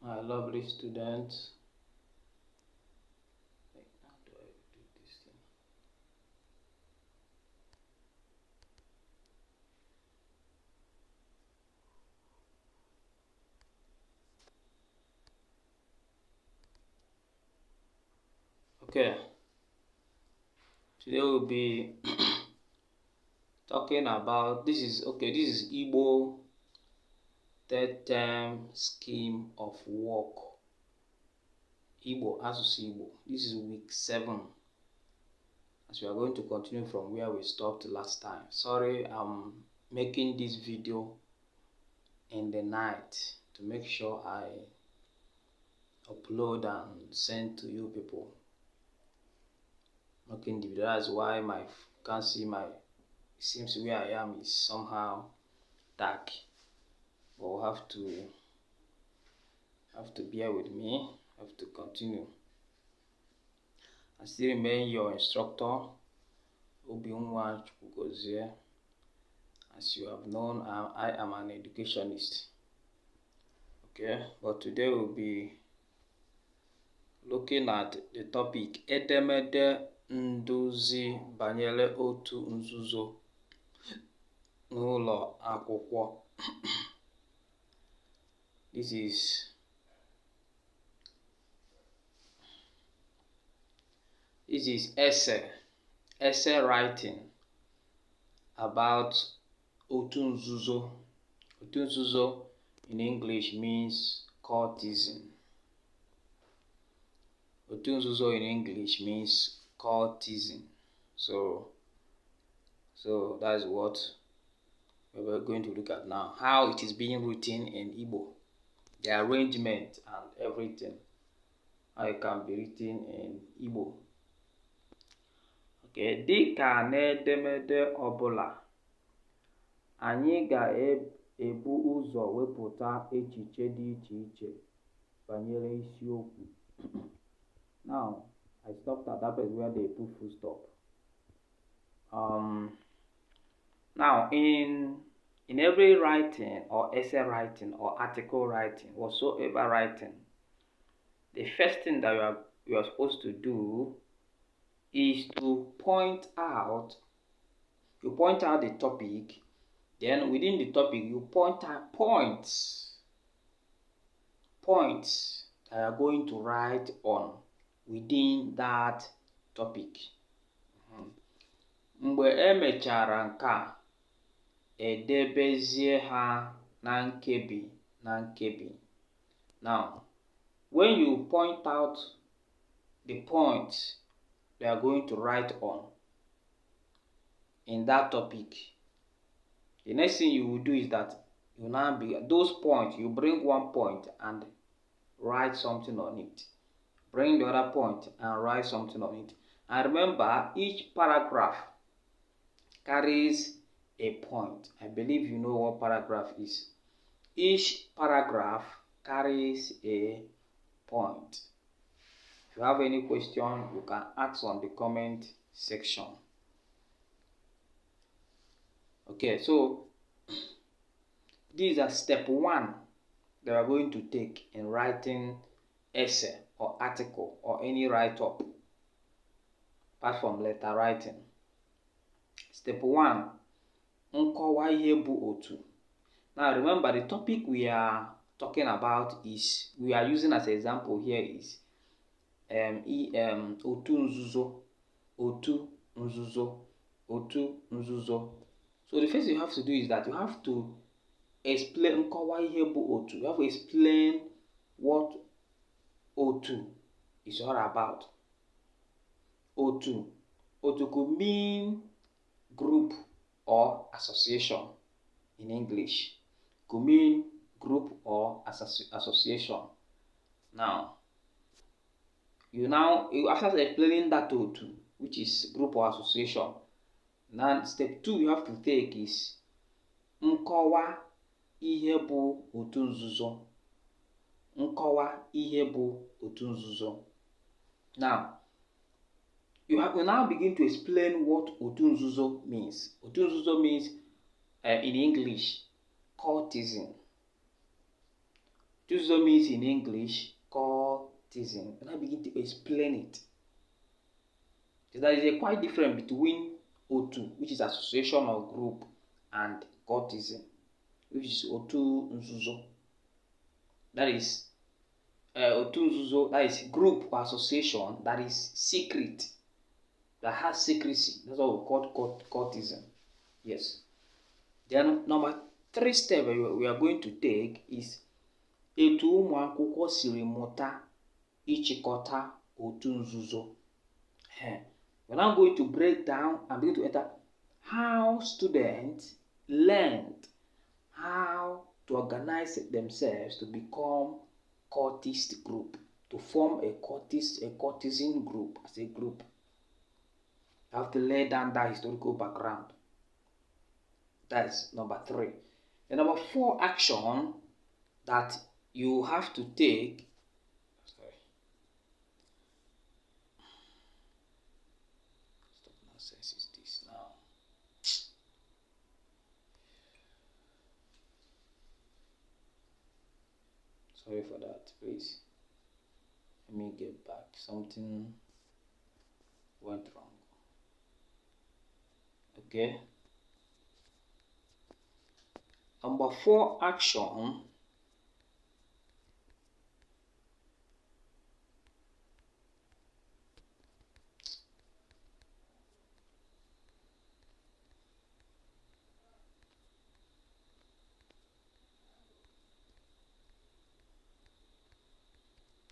My lovely students. How do I do this thing? Okay, today we'll be talking about this is Igbo third term scheme of work. Asusu Igbo. This is week 7. As we are going to continue from where we stopped last time. Sorry, I'm making this video in the night to make sure I upload and send to you people. Making the video. That's why you can't see my. It seems where I am is somehow dark. But we'll have to bear with me. Have to continue. I still remain your instructor, Obinwa Chukwugozie. As you have known, I am an educationist. Okay, but today we'll be looking at the topic Edemede Nduzi banyere otu nzuzo n'ụlọ akwụkwọ. This is essay writing about otu nzuzo. Otu nzuzo in English means courtesan. Otu nzuzo in English means courtesan. So that's what we're going to look at now. How it is being written in Igbo. The arrangement and everything. How it can be written in Igbo. Okay, dịka n'edemede ọbụla, anyị ga-ebu ụzọ wepụta echiche dị iche iche banyere isiokwu. Now, I stopped at that place where they put full stop. Now, in every writing or essay writing or article writing, whatsoever writing, the first thing that you are supposed to do is to point out the topic. Then within the topic, you point out points that you are going to write on within that topic. Mgbe emechara nke a, edebezie ha na nkebi. Now, when you point out the points they are going to write on in that topic, the next thing you will do is that you now those points, you bring one point and write something on it. Bring the other point and write something on it. And remember, each paragraph carries a point. I believe you know what paragraph is. Each paragraph carries a point. If you have any question, you can ask on the comment section. Okay, so these are step 1 that we are going to take in writing essay or article or any write-up, apart from letter writing. Step 1, nkọwa ihe bụ otu. Now remember, the topic we are talking about we are using as an example here is otu nzuzo. So the first thing you have to do is that you have to explain nkọwa ihe bụ otu. You have to explain what otu is all about. Otu could mean group or association in English. Could mean group or association. Now, after explaining that otu, which is group or association, now step 2 you have to take is nkọwa ihe bụ otu nzuzo. Nkọwa ihe bụ otu nzuzo. Now, you now begin to explain what otu nzuzo means. Otu nzuzo means, in English, courtesan. Nzuzo means in English courtesan. And I begin to explain it. There is a quite difference between Otu, which is association or group, and courtesan, which is Otu Nzuzo. That is Otu Nzuzo, that is group or association that is secret, that has secrecy. That's what we call courtesan. Yes. Then number 3 step we are going to take is etu ụmụ akwụkwọ siri mụta ịchịkọta otu nzuzo. We're now going to break down and begin to enter how students learned how to organize themselves to become courtesan group, to form a courtesan group as a group. You have to lay down that historical background. That is number 3. And number 4 action that you have to take. Sorry. Stop nonsense is this now. Sorry for that, please. Let me get back. Something went wrong. Okay. Number 4 action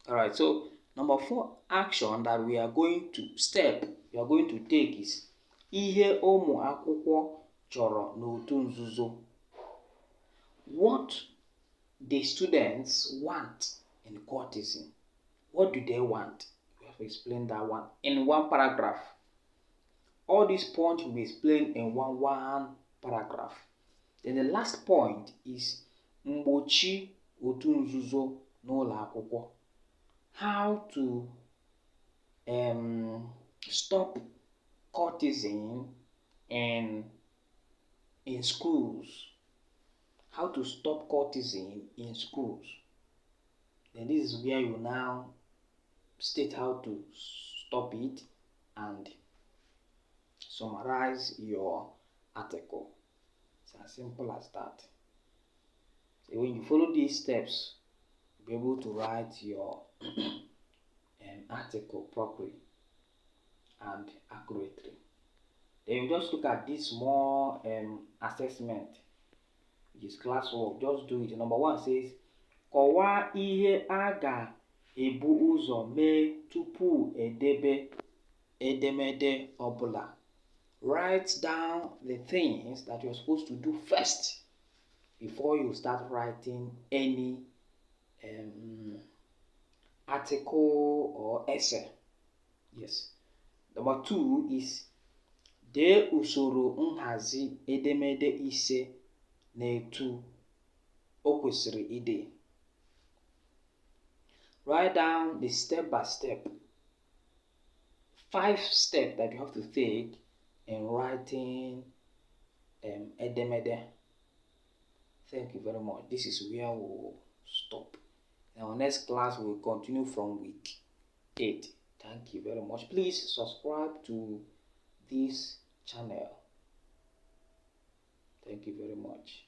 Alright, so number 4 action that we are going to take is ihe ụmụ akwụkwọ chọrọ n'otu nzuzo. What the students want in courtesan. What do they want? We have to explain that one in one paragraph. All these points will be explained in one paragraph. Then the last point is mgbochi otu nzuzo n'ụlọ akwụkwọ. How to stop courtesan in schools. How to stop courtesan in schools. Then this is where you now state how to stop it and summarize your article. It's as simple as that. So when you follow these steps, you'll be able to write your article properly and accurately. Then you just look at this small assessment, which is classwork. Just do it. Number 1 says, kọwaa ihe a ga-ebu ụzọ mee tupu edebe edemede ọbụla. Write down the things that you're supposed to do first before you start writing any article or essay. Yes. Number 2 is dee usoro nhazi edemede ise na-etu o kwesịrị ịdị. Write down the step by step 5 steps that you have to take in writing edemede. Thank you very much. This is where we will stop. In our next class, we will continue from week 8. Thank you very much. Please subscribe to this channel. Thank you very much.